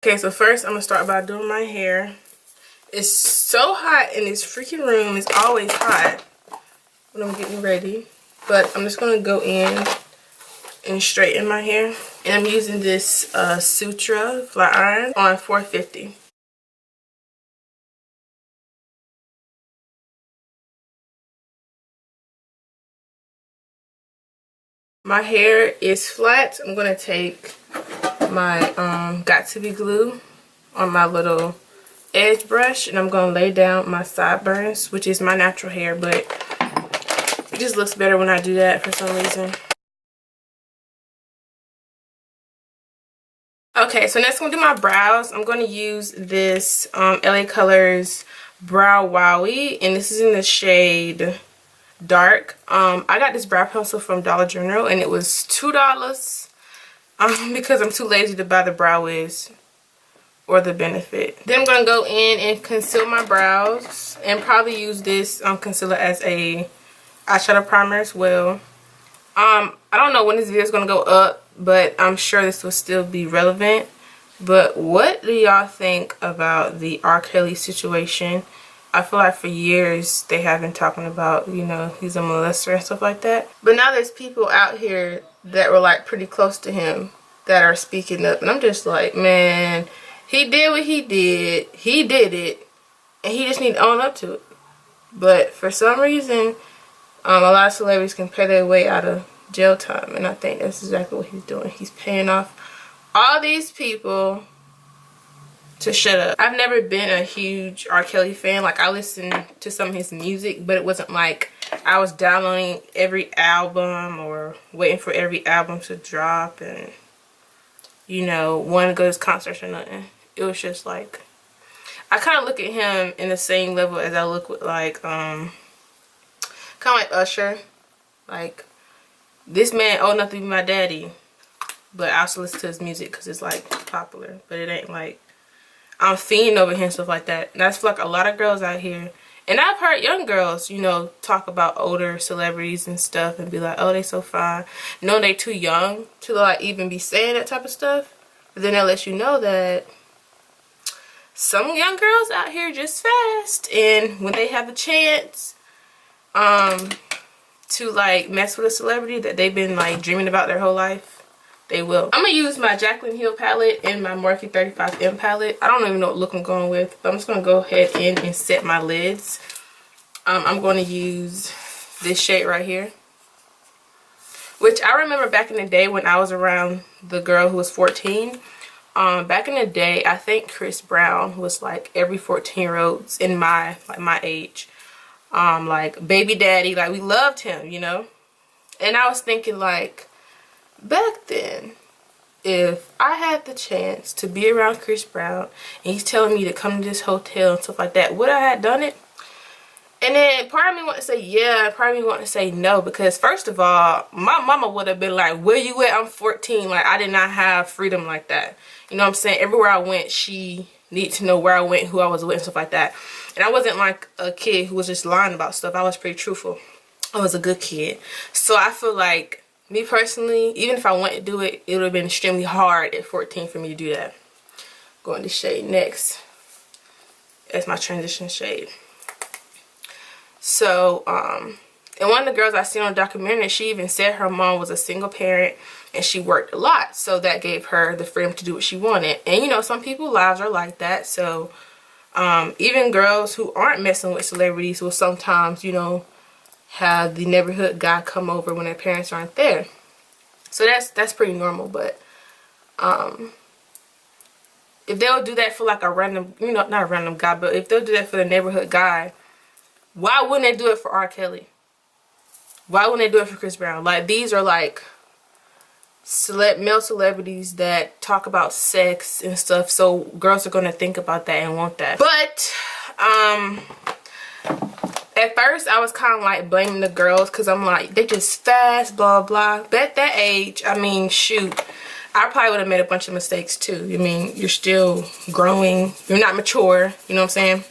Okay, so first I'm gonna start by doing my hair. It's so hot in this freaking room. It's always hot when I'm getting ready. But I'm just gonna go in and straighten my hair. And I'm using this Sutra flat iron on 450. My hair is flat. I'm gonna take my Got To Be glue on my little edge brush, and I'm gonna lay down my sideburns, which is my natural hair, but it just looks better when I do that for some reason. Okay, so next I'm gonna do my brows. I'm gonna use this LA Colors Brow Wowie, and this is in the shade Dark. I got this brow pencil from Dollar General, and it was $2 because I'm too lazy to buy the Brow Wiz or the Benefit. Then I'm gonna go in and conceal my brows, and probably use this concealer as a eyeshadow primer as well. I don't know when this video is gonna go up, but I'm sure this will still be relevant. But what do y'all think about the R. Kelly situation? I feel like for years they have been talking about, you know, he's a molester and stuff like that. But now there's people out here that were like pretty close to him that are speaking up. And I'm just like, man, he did what he did. He did it. And he just need to own up to it. But for some reason, a lot of celebrities can pay their way out of jail time. And I think that's exactly what he's doing. He's paying off all these people to shut up. I've never been a huge R. Kelly fan. Like, I listened to some of his music, but it wasn't like I was downloading every album or waiting for every album to drop and, you know, wanting to go to his concerts or nothing. It was just like, I kind of look at him in the same level as I look with like, kind of like Usher. Like, this man old enough to be my daddy, but I also listen to his music because it's like popular, but it ain't like I'm fiending over him and stuff like that. And that's for like a lot of girls out here. And I've heard young girls, you know, talk about older celebrities and stuff and be like, oh, they so fine. No, they too young to like even be saying that type of stuff. But then they'll let you know that some young girls out here just fast. And when they have a chance to like mess with a celebrity that they've been like dreaming about their whole life, they will. I'm gonna use my Jaclyn Hill palette and my Morphe 35M palette. I don't even know what look I'm going with, but I'm just gonna go ahead in and set my lids. I'm going to use this shade right here, which I remember back in the day when I was around the girl who was 14. Back in the day, I think Chris Brown was like every 14-year-old's in my age. Like baby daddy, like we loved him, you know. And I was thinking like, back then, if I had the chance to be around Chris Brown and he's telling me to come to this hotel and stuff like that, would I have done it? And then part of me want to say yeah, part of me want to say no, because first of all, my mama would have been like, where you at? I'm 14. Like, I did not have freedom like that. You know what I'm saying? Everywhere I went, she needed to know where I went, who I was with, and stuff like that. And I wasn't like a kid who was just lying about stuff. I was pretty truthful. I was a good kid. So I feel like, me personally, even if I wanted to do it, it would have been extremely hard at 14 for me to do that. Going to shade next as my transition shade. So, and one of the girls I seen on a documentary, she even said her mom was a single parent and she worked a lot. So that gave her the freedom to do what she wanted. And you know, some people's lives are like that. So, even girls who aren't messing with celebrities will sometimes, you know, have the neighborhood guy come over when their parents aren't there. So that's pretty normal. But if they'll do that for like a random, you know, not a random guy, but if they'll do that for the neighborhood guy, why wouldn't they do it for R. Kelly? Why wouldn't they do it for Chris Brown? Like, these are like male celebrities that talk about sex and stuff, so girls are gonna think about that and want that. But at first I was kind of like blaming the girls because I'm like, they just fast, blah blah. But at that age, I mean, shoot, I probably would have made a bunch of mistakes too. I mean, you're still growing, you're not mature, you know what I'm saying?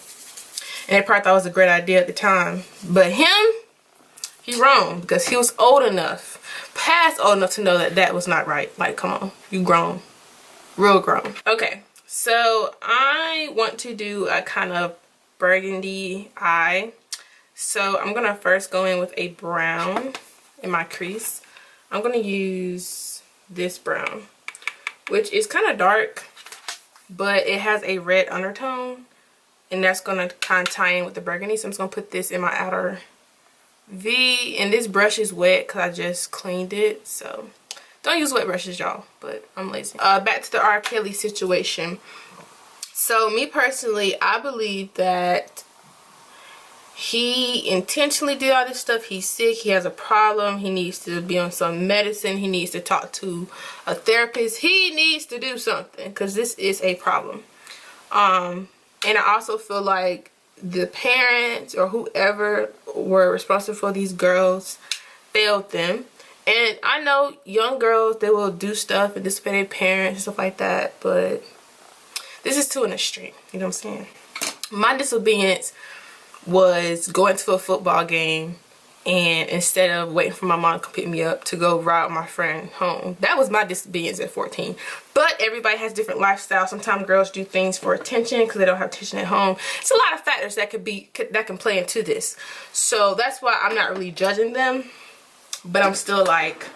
And they probably thought it was a great idea at the time. But him, he wrong, because he was old enough, past old enough to know that that was not right. Like, come on, you grown, real grown. Okay, So I want to do a kind of burgundy eye. So I'm gonna first go in with a brown in my crease. I'm gonna use this brown, which is kind of dark, but it has a red undertone, and that's gonna kind of tie in with the burgundy. So I'm just gonna put this in my outer V, and this brush is wet because I just cleaned it, so don't use wet brushes, y'all, but I'm lazy. Back to the R. Kelly situation. So me personally, I believe that he intentionally did all this stuff. He's sick, he has a problem, he needs to be on some medicine, he needs to talk to a therapist, he needs to do something, because this is a problem. And I also feel like the parents or whoever were responsible for these girls failed them. And I know young girls, they will do stuff and disobey their parents and stuff like that, but this is too an extreme, you know what I'm saying? My disobedience was going to a football game, and instead of waiting for my mom to pick me up to go ride my friend home, that was my disobedience at 14. But everybody has different lifestyles. Sometimes girls do things for attention because they don't have attention at home. It's a lot of factors that can play into this. So that's why I'm not really judging them, but I'm still like,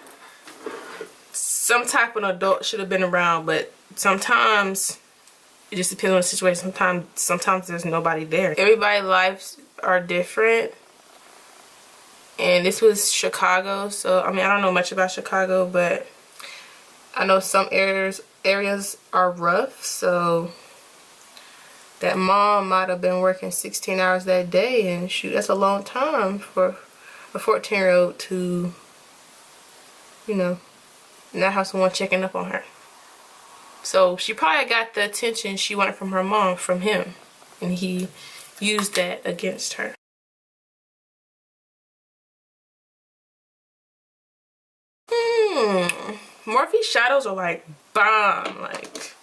some type of adult should have been around. But sometimes it just depends on the situation. Sometimes there's nobody there. Everybody's lives are different. And this was Chicago, so I mean, I don't know much about Chicago, but I know some areas are rough. So that mom might have been working 16 hours that day, and shoot, that's a long time for a 14-year-old to, you know, not have someone checking up on her. So she probably got the attention she wanted from her mom from him, and he used that against her. Morphe shadows are like bomb, like,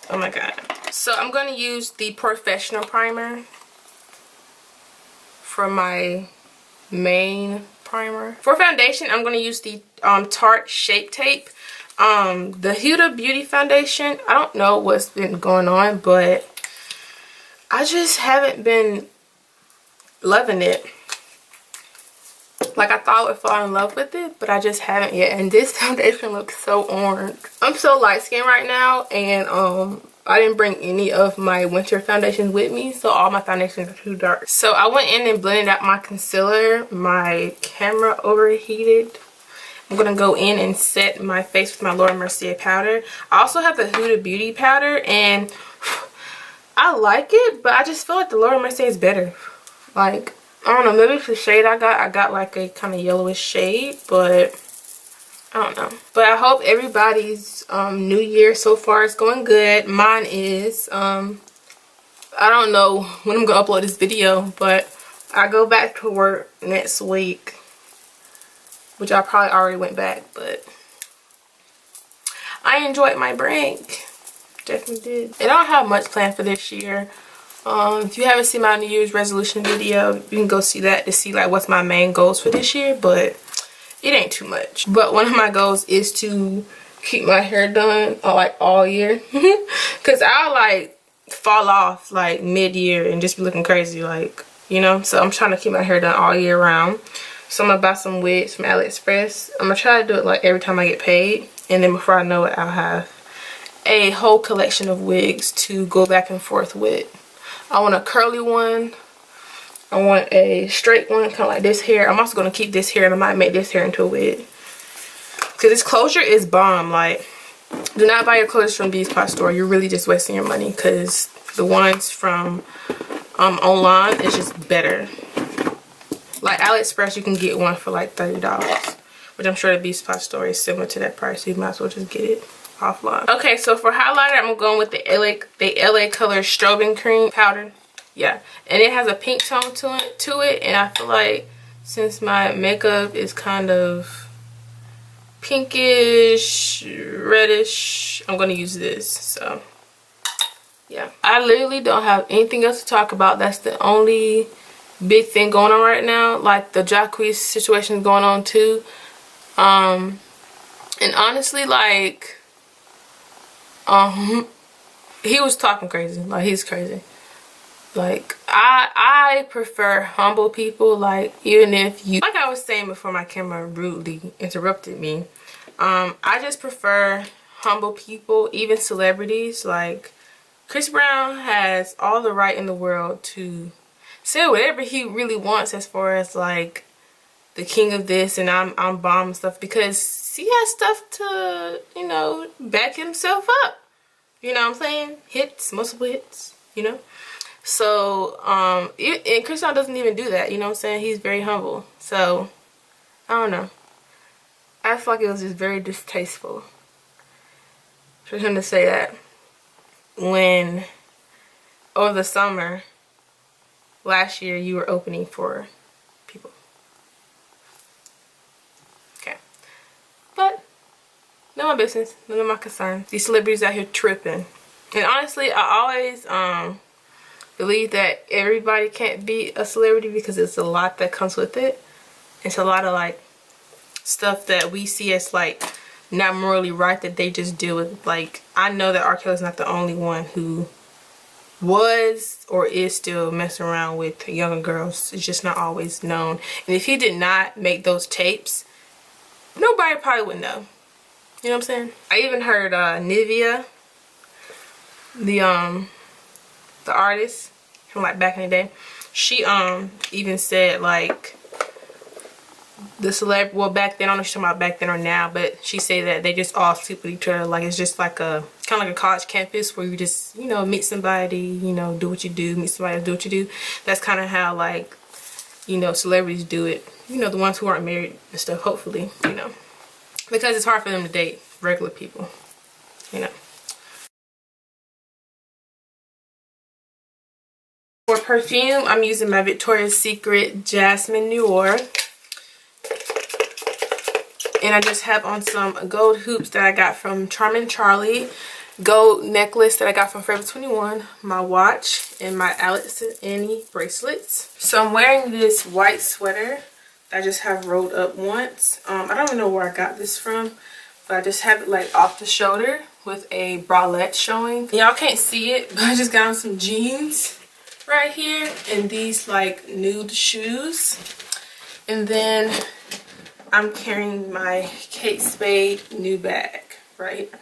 oh my god. So I'm going to use the Professional primer for my main primer. For foundation, I'm going to use the Tarte Shape Tape. The Huda Beauty foundation, I don't know what's been going on, but I just haven't been loving it. Like, I thought I would fall in love with it, but I just haven't yet. And this foundation looks so orange. I'm so light skinned right now, and I didn't bring any of my winter foundations with me, so all my foundations are too dark. So I went in and blended out my concealer. My camera overheated. I'm gonna go in and set my face with my Laura Mercier powder. I also have the Huda Beauty powder, and I like it, but I just feel like the Laura Mercier is better. Like, I don't know, maybe it's the shade I got like a kind of yellowish shade, but I don't know. But I hope everybody's new year so far is going good. Mine is. I don't know when I'm gonna upload this video, but I go back to work next week, which I probably already went back, but I enjoyed my break. Definitely did. And I don't have much planned for this year. If you haven't seen my New Year's resolution video, you can go see that to see like what's my main goals for this year, but it ain't too much. But one of my goals is to keep my hair done like all year, because I'll like fall off like mid-year and just be looking crazy, like, you know. So I'm trying to keep my hair done all year round. So I'm gonna buy some wigs from AliExpress. I'm gonna try to do it like every time I get paid, and then before I know it, I'll have a whole collection of wigs to go back and forth with. I want a curly one. I want a straight one, kind of like this hair. I'm also going to keep this hair, and I might make this hair into a wig. Because this closure is bomb. Like, do not buy your clothes from Beauty Spot store. You're really just wasting your money, because the ones from online is just better. Like AliExpress, you can get one for like $30, which I'm sure the Beauty Spot store is similar to that price. So you might as well just get it offline. Okay, so for highlighter, I'm going with the LA Color Strobing Cream powder. Yeah, and it has a pink tone to it, and I feel like since my makeup is kind of pinkish, reddish, I'm gonna use this. So yeah, I literally don't have anything else to talk about. That's the only big thing going on right now. Like, the Jacquees situation is going on too. And honestly, like, he was talking crazy. Like, he's crazy. Like, I prefer humble people. Like, even if you, like I was saying before my camera rudely interrupted me, I just prefer humble people, even celebrities. Like, Chris Brown has all the right in the world to say whatever he really wants as far as like the king of this and I'm bomb and stuff, because he has stuff to, you know, back himself up. You know what I'm saying? Hits, multiple hits, you know? So, and Chris Brown doesn't even do that, you know what I'm saying? He's very humble. So, I don't know. I feel like it was just very distasteful for him to say that when over the summer last year you were opening for people. Okay. But, none of my business, none of my concern. These celebrities out here tripping. And honestly, I always, believe that everybody can't be a celebrity because it's a lot that comes with it. It's a lot of like stuff that we see as like not morally right that they just deal with. Like, I know that R. Kelly's not the only one who was or is still messing around with younger girls. It's just not always known. And if he did not make those tapes, nobody probably would know. You know what I'm saying? I even heard Nivea, the artist from like back in the day, she even said like the celeb, well back then, I don't know if she's talking about back then or now, but she said that they just all sleep with each other. Like, it's just like a kind of like a college campus where you just, you know, meet somebody, you know, do what you do, meet somebody, do what you do. That's kind of how, like, you know, celebrities do it, you know, the ones who aren't married and stuff, hopefully, you know, because it's hard for them to date regular people, you know. For perfume, I'm using my Victoria's Secret Jasmine Noir. And I just have on some gold hoops that I got from Charming Charlie. Gold necklace that I got from Forever 21. My watch and my Alex and Annie bracelets. So I'm wearing this white sweater that I just have rolled up once. I don't even know where I got this from, but I just have it like off the shoulder with a bralette showing. Y'all can't see it, but I just got on some jeans right here and these like nude shoes. And then I'm carrying my Kate Spade new bag right here.